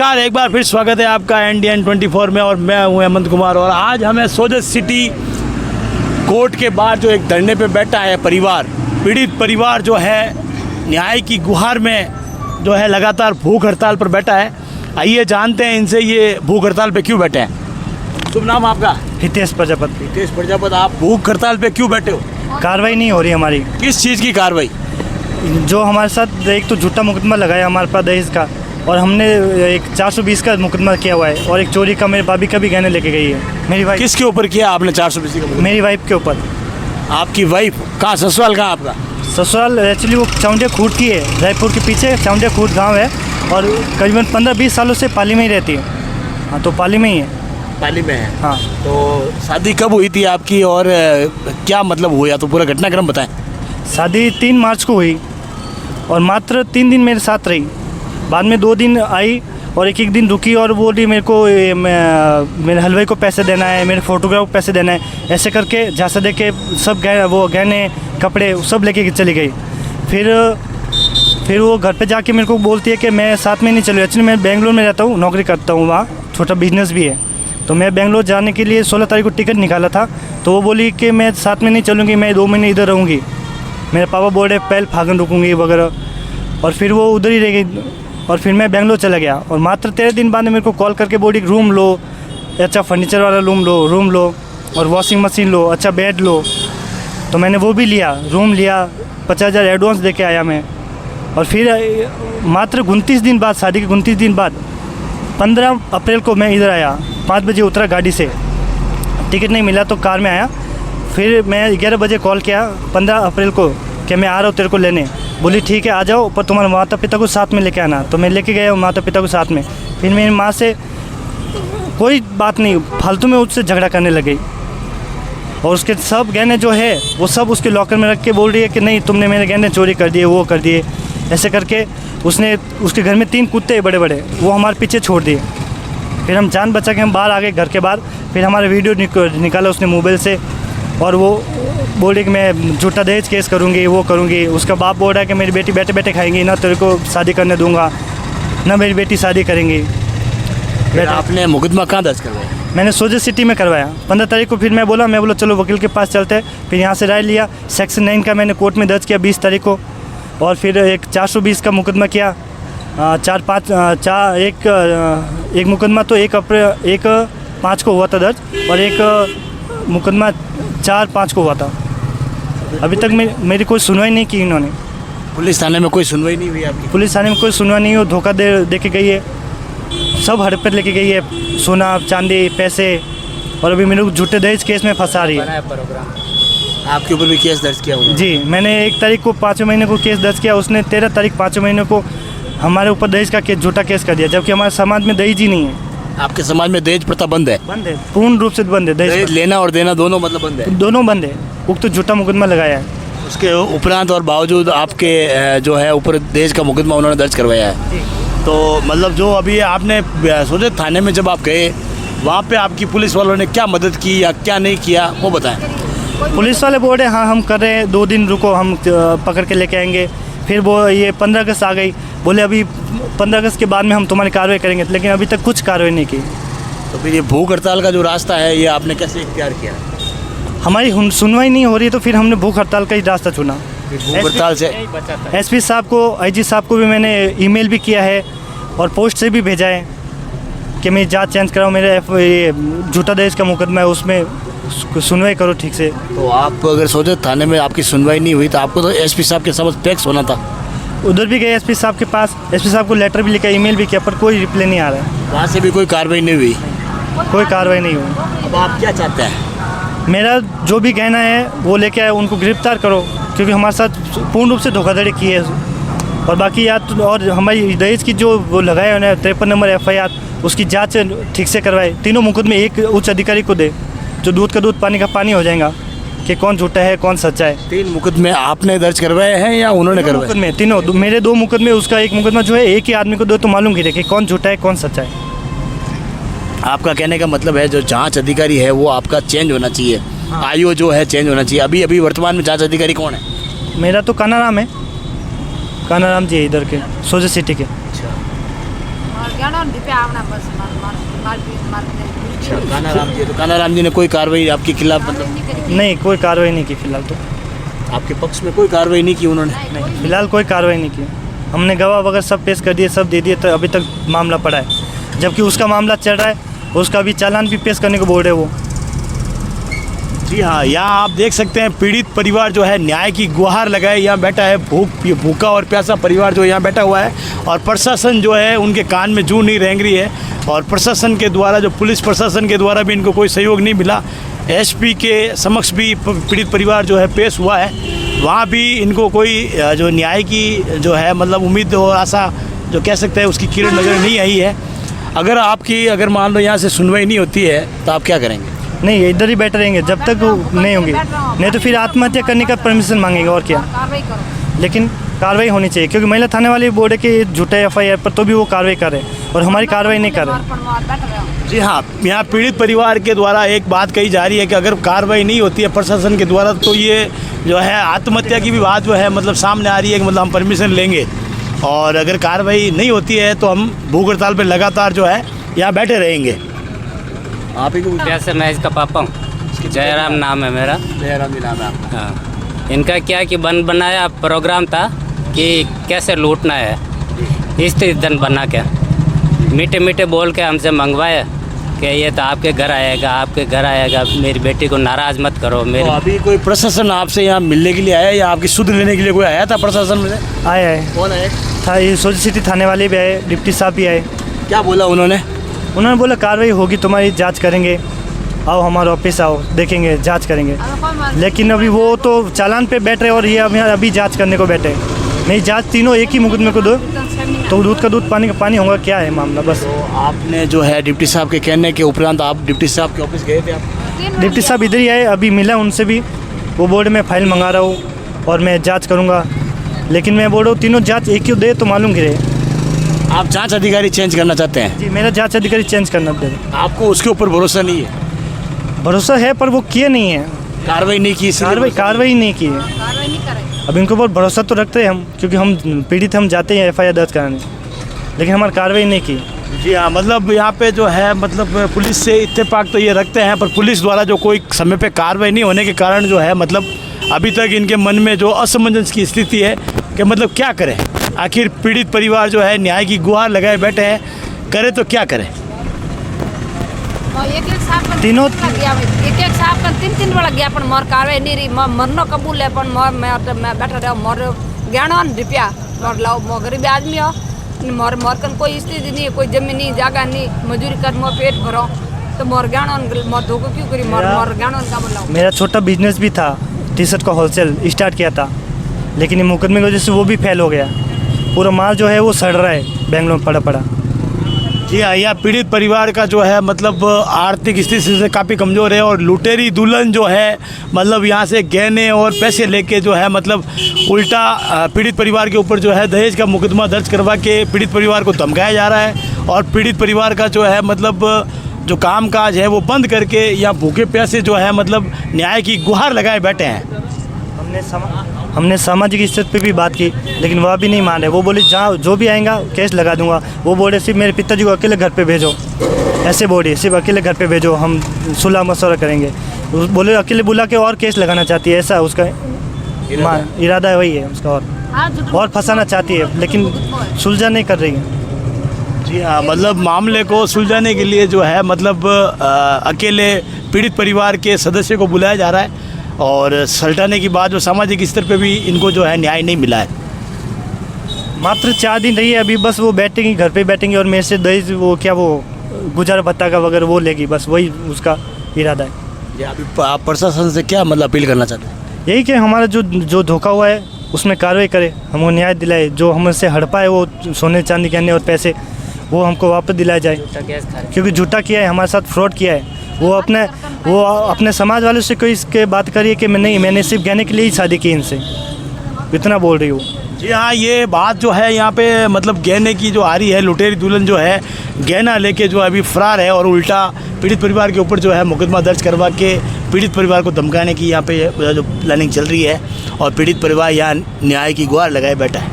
नमस्कार, एक बार फिर स्वागत है आपका NDN 24 में और मैं हूं हेमंत कुमार। और आज हमें सोजत सिटी कोर्ट के बाहर जो एक धरने पे बैठा है परिवार, पीड़ित परिवार जो है न्याय की गुहार में जो है लगातार भूख हड़ताल पर बैठा है। आइए जानते हैं इनसे ये भूख हड़ताल पे क्यों बैठे हैं। शुभ नाम आपका? हितेश प्रजापति। हितेश प्रजापति, आप भूख हड़ताल पे क्यों बैठे हो? कार्रवाई नहीं हो रही हमारी। किस चीज़ की कार्रवाई? जो हमारे साथ एक तो झूठा मुकदमा लगाया हमारे पास दहेज का, और हमने एक 420 का मुकदमा किया हुआ है, और एक चोरी का मेरी भाभी का भी गहने लेके गई है। मेरी वाइफ। किसके ऊपर किया आपने 420 का? मेरी वाइफ के ऊपर। आपकी वाइफ कहाँ, ससुराल कहाँ आपका? ससुराल एक्चुअली वो चाउंडिया खूट की है, रायपुर के पीछे चाउंडिया खूट गाँव है, और करीबन 15-20 सालों से पाली में ही रहती है। हाँ, तो पाली में ही है। पाली में है? हाँ। तो शादी कब हुई थी आपकी और क्या मतलब हुआ, तो पूरा घटनाक्रम बताएं। शादी 3 मार्च को हुई और मात्र 3 दिन मेरे साथ रही। बाद में 2 दिन आई और एक दिन रुकी और बोली मेरे को मेरे हलवाई को पैसे देना है, मेरे फोटोग्राफ को पैसे देना है। ऐसे करके झांसा दे के सब गहने कपड़े सब लेके चली गई। फिर वो घर पे जाके मेरे को बोलती है कि मैं साथ में नहीं चलूँ। एक्चुअली मैं बेंगलोर में रहता हूँ, नौकरी करता हूँ, वहाँ छोटा बिजनेस भी है। तो मैं बेंगलोर जाने के लिए 16 तारीख को टिकट निकाला था। तो वो बोली कि मैं साथ में नहीं चलूँगी, मैं 2 महीने इधर रहूँगी। मेरे पापा बोल रहे पहल फागन रुकूँगी वगैरह। और फिर वो उधर ही रह गई और फिर मैं बेंगलोर चला गया। और मात्र 13 दिन बाद मेरे को कॉल करके बोली रूम लो, अच्छा फर्नीचर वाला रूम लो और वॉशिंग मशीन लो, अच्छा बेड लो। तो मैंने वो भी लिया, रूम लिया, 50,000 एडवांस दे के आया मैं। और फिर मात्र 29 दिन बाद, शादी के 29 दिन बाद 15 अप्रैल को मैं इधर आया। 5 बजे उतरा गाड़ी से, टिकट नहीं मिला तो कार में आया। फिर मैं 11 बजे कॉल किया 15 अप्रैल को कि मैं आ रहा हूँ तेरे को लेने। बोली ठीक है आ जाओ, पर तुम्हारे माता पिता को साथ में लेके आना। तो मैं लेके गया माता पिता को साथ में। फिर मेरी माँ से कोई बात नहीं, फालतू में उससे झगड़ा करने लगी और उसके सब गहने जो है वो सब उसके लॉकर में रख के बोल रही है कि नहीं तुमने मेरे गहने चोरी कर दिए, वो कर दिए। ऐसे करके उसने उसके घर में 3 कुत्ते बड़े बड़े वो हमारे पीछे छोड़ दिए। फिर हम जान बचा के हम बाहर आ गए घर के बाहर। फिर हमारा वीडियो निकाला उसने मोबाइल से और वो बोल रही कि मैं झूठा दहेज केस करूँगी, वो करूँगी। उसका बाप बोल रहा है कि मेरी बेटी बैठे बैठे खाएंगी, ना तेरे को शादी करने दूंगा, ना मेरी बेटी शादी करेंगी। आपने मुकदमा कहाँ दर्ज करवाया? मैंने सोजत सिटी में करवाया 15 तारीख को। फिर मैं बोला चलो वकील के पास चलते हैं। फिर यहाँ से राय लिया, सेक्शन 9 का मैंने कोर्ट में दर्ज किया 20 तारीख को। और फिर एक 420 का मुकदमा किया। एक मुकदमा तो 1/5 को हुआ था दर्ज, और एक मुकदमा 4/5 को हुआ था। अभी तक मेरी कोई सुनवाई नहीं की इन्होंने। पुलिस थाने में कोई सुनवाई नहीं हुई आपकी? पुलिस थाने में कोई सुनवाई नहीं हुई, धोखा दे के गई है, सब हड़प पर लेके गई है, सोना चांदी पैसे। और अभी मेरे को झूठे दहेज केस में फंसा रही है। आपके ऊपर भी केस दर्ज किया हुआ? जी, मैंने 1 तारीख को 5वें महीने को केस दर्ज किया। उसने 13 तारीख 5वें महीने को हमारे ऊपर दहेज का झूठा केस कर दिया, जबकि हमारे समाज में दहेज ही नहीं है। आपके समाज में दहेज प्रथा बंद है? बंद है, पूर्ण रूप से बंद है। दहेज लेना और देना दोनों मतलब बंद है? दोनों बंद है। वो तो झूठा मुकदमा लगाया है। उसके उपरांत और बावजूद आपके जो है ऊपर दहेज का मुकदमा उन्होंने दर्ज करवाया है। तो मतलब जो अभी आपने सोजत थाने में जब आप गए, वहाँ पे आपकी पुलिस वालों ने क्या मदद की या क्या नहीं किया वो बताएं। पुलिस वाले बोल रहे हाँ हम कर रहे हैं, 2 दिन रुको, हम पकड़ के लेके आएंगे। फिर वो ये 15 अगस्त आ गई, बोले अभी 15 अगस्त के बाद में हम तुम्हारी कार्रवाई करेंगे, लेकिन अभी तक कुछ कार्रवाई नहीं की। तो फिर ये भूख हड़ताल का जो रास्ता है ये आपने कैसे इख्तियार किया? हमारी सुनवाई नहीं हो रही तो फिर हमने भूख हड़ताल का ही रास्ता चुना। भूख हड़ताल से SP साहब को, IG साहब को भी मैंने ईमेल भी किया है और पोस्ट से भी भेजा है कि मैं जांच चेंज कराऊँ, मेरे ये झूठा दहेज का मुकदमा है उसमें सुनवाई करो ठीक से। तो आप अगर सोजत थाने में आपकी सुनवाई नहीं हुई तो आपको तो SP साहब के समझ पेश होना था। उधर भी गए SP साहब के पास, SP साहब को लेटर भी लिखा, ईमेल भी किया, पर कोई रिप्लाई नहीं आ रहा है। वहाँ से भी कोई कार्रवाई नहीं हुई? कोई कार्रवाई नहीं हुई। अब आप क्या चाहते हैं? मेरा जो भी कहना है वो लेके आए, उनको गिरफ्तार करो, क्योंकि हमारे साथ पूर्ण रूप से धोखाधड़ी की है। और बाकी और हमारी दहेज की जो वो लगाए उन्हें 53 नंबर FIR, उसकी जांच ठीक से करवाए। तीनों मुकदमे एक उच्च अधिकारी को दे, जो दूध का दूध पानी का पानी हो जाएगा कि कौन झूठा है कौन सच्चा है। 3 मुकदमे आपने दर्ज करवाए हैं या उन्होंने करवाए? मुकदमे तीनों, मेरे 2 मुकदमे, उसका एक मुकदमा जो है एक ही आदमी को दो, तो मालूम गिरे कि कौन झूठा है कौन सच्चा है। आपका कहने का मतलब है जो जांच अधिकारी है वो आपका चेंज होना चाहिए? हाँ। IO जो है चेंज होना चाहिए। अभी वर्तमान में जांच अधिकारी कौन है? मेरा तो कानाराम है, कानाराम जी इधर के सोजत सिटी के। अच्छा। कानाराम जी, तो कानाराम जी ने कोई कार्रवाई आपके खिलाफ मतलब नहीं, कोई कार्रवाई नहीं की फिलहाल तो। आपके पक्ष में कोई कार्रवाई नहीं की उन्होंने? नहीं, फिलहाल कोई कार्रवाई नहीं की। हमने गवाह वगैरह सब पेश कर दिए, सब दे दिए, तो अभी तक मामला पड़ा है, जबकि उसका मामला चल रहा है। उसका भी चालान भी पेश करने को बोल रहे वो। जी हाँ, यहाँ आप देख सकते हैं पीड़ित परिवार जो है न्याय की गुहार लगाए यहाँ बैठा है। भूखा और प्यासा परिवार जो यहाँ बैठा हुआ है, और प्रशासन जो है उनके कान में जूं नहीं रेंग रही है। और प्रशासन के द्वारा, जो पुलिस प्रशासन के द्वारा भी इनको कोई सहयोग नहीं मिला। एसपी के समक्ष भी पीड़ित परिवार जो है पेश हुआ है, वहाँ भी इनको कोई जो न्याय की जो है मतलब उम्मीद और आशा जो कह सकते हैं उसकी किरण नज़र नहीं आई है। अगर मान लो यहाँ से सुनवाई नहीं होती है तो आप क्या करेंगे? नहीं, इधर ही बैठे रहेंगे जब तक वो नहीं होंगे, नहीं तो फिर आत्महत्या करने का परमिशन मांगेंगे और क्या। लेकिन कार्रवाई होनी चाहिए, क्योंकि महिला थाने वाले बोर्ड के झूठे FIR पर तो भी वो कार्रवाई कर रहे हैं और हमारी कार्रवाई नहीं कर रहे। जी हाँ, यहाँ पीड़ित परिवार के द्वारा एक बात कही जा रही है कि अगर कार्रवाई नहीं होती है प्रशासन के द्वारा तो ये जो है आत्महत्या की भी बात जो है मतलब सामने आ रही है कि मतलब हम परमिशन लेंगे, और अगर कार्रवाई नहीं होती है तो हम भूख हड़ताल पर लगातार जो है यहाँ बैठे रहेंगे। आप ही को जैसे मैं इसका पापा हूँ, जयराम नाम है मेरा। जयराम जी नाम है आपका? हाँ, इनका क्या कि बन बनाया प्रोग्राम था कि कैसे लूटना है, इस दिन बना के मीठे मीठे बोल के हमसे मंगवाया कि ये तो आपके घर आएगा, मेरी बेटी को नाराज़ मत करो। मेरे तो अभी कोई प्रशासन आपसे यहाँ मिलने के लिए आया या आपकी सुध लेने के लिए कोई आया था प्रशासन में से? आए कौन आए था, ये सोच सिटी थाने वाले भी आए, डिप्टी साहब भी आए। क्या बोला उन्होंने? उन्होंने बोला कार्रवाई होगी, तुम्हारी जांच करेंगे, आओ हमारे ऑफिस आओ, देखेंगे, जांच करेंगे। लेकिन अभी वो तो चालान पे बैठ रहे और ये अभी जांच करने को बैठे। नहीं, जांच तीनों एक ही मुकदमे को दो तो दूध का दूध पानी का पानी होगा, क्या है मामला बस। तो आपने जो है डिप्टी साहब के कहने के उपरांत आप डिप्टी साहब के ऑफिस गए थे? आप डिप्टी साहब इधर ही आए, अभी मिला उनसे भी। वो बोर्ड में फाइल मंगा रहा हूँ और मैं जाँच करूँगा, लेकिन मैं बोल रहा हूँ तीनों जाँच एक ही दे तो मालूम गिरे। आप जांच अधिकारी चेंज करना चाहते हैं? जी, मेरा जांच अधिकारी चेंज करना दे। आपको उसके ऊपर भरोसा नहीं है? भरोसा है पर वो किए नहीं है, कार्रवाई नहीं की, कार्रवाई नहीं की है। अब इनको बहुत भरोसा तो रखते हैं हम, क्योंकि हम पीड़ित हम जाते हैं FIR दर्ज कराने, लेकिन हमारी कार्रवाई नहीं की। जी हाँ, मतलब यहाँ पे जो है मतलब पुलिस से इत्तेफाक तो ये रखते हैं, पर पुलिस द्वारा जो कोई समय पे कार्रवाई नहीं होने के कारण जो है मतलब अभी तक इनके मन में जो असमंजस की स्थिति है कि मतलब क्या करें। आखिर पीड़ित परिवार जो है न्याय की गुहार लगाए बैठे हैं, करे तो क्या करें। तीनों एक साहब का तीन वाला गया पण मोर कार्रवाई नहीं रही, मरनो कबूल है पण मोर मैं बैठा रहा, मोर ज्ञान रुपया मोर लाओ, मोर गरीब आदमी हो, मोर कन कोई स्थिति नहीं है, कोई जमीन नहीं, जगह नहीं, मजूरी कर मोर पेट भरो, तो मोर ज्ञान मोर धोखो क्यों करी, मोर ज्ञान का बोलाओ। मेरा छोटा बिजनेस भी था, टी-शर्ट का होलसेल स्टार्ट किया था, लेकिन ये मुकदमे की वजह से वो भी फेल हो गया। पूरा माल जो है वो सड़ रहा है बेंगलोर में पड़ा। जी हाँ, यह पीड़ित परिवार का जो है मतलब आर्थिक स्थिति से काफ़ी कमज़ोर है, और लुटेरी दुल्हन जो है मतलब यहाँ से गहने और पैसे लेके जो है मतलब उल्टा पीड़ित परिवार के ऊपर जो है दहेज का मुकदमा दर्ज करवा के पीड़ित परिवार को धमकाया जा रहा है, और पीड़ित परिवार का जो है मतलब जो काम काज है वो बंद करके या भूखे प्यासे जो है मतलब न्याय की गुहार लगाए बैठे हैं। हमने सामाजिक स्तर पे भी बात की, लेकिन वह भी नहीं मान रहे। वो बोले जहाँ जो भी आएगा केस लगा दूंगा। वो बोले सिर्फ मेरे पिताजी को अकेले घर पे भेजो, ऐसे बोले सिर्फ अकेले घर पे भेजो, हम सुलह मशवरा करेंगे। बोले अकेले बुला के और केस लगाना चाहती है, ऐसा उसका इरादा वही है उसका, और फंसाना चाहती है, लेकिन सुलझा नहीं कर रही है। जी हाँ, मतलब मामले को सुलझाने के लिए जो है मतलब अकेले पीड़ित परिवार के सदस्य को बुलाया जा रहा है, और सल्टाने के बाद जो सामाजिक स्तर पे भी इनको जो है न्याय नहीं मिला है। मात्र 4 दिन रही है अभी, बस वो बैठेंगी, घर पे बैठेंगी और मेरे से दहेज वो क्या वो गुजारा भत्ता का वगैरह वो लेगी, बस वही उसका इरादा है। जी, अभी आप प्रशासन से क्या मतलब अपील करना चाहते हैं? यही कि हमारा जो धोखा हुआ है उसमें कार्रवाई करे, हमको न्याय दिलाए। जो हमसे हड़पा है वो सोने चांदी गहने और पैसे, वो हमको वापस दिलाया जाए, क्योंकि झूठा किया है, हमारे साथ फ्रॉड किया है। वो अपने समाज वालों से कोई इसके बात करिए कि मैंने सिर्फ गहने के लिए ही शादी की इनसे, इतना बोल रही हूँ। जी हाँ, ये बात जो है यहाँ पे मतलब गहने की जो आ रही है, लुटेरी दुल्हन जो है गहना लेके जो अभी फरार है, और उल्टा पीड़ित परिवार के ऊपर जो है मुकदमा दर्ज करवा के पीड़ित परिवार को धमकाने की यहाँ पे जो प्लानिंग चल रही है, और पीड़ित परिवार यहाँ न्याय की गुहार लगाए बैठा है।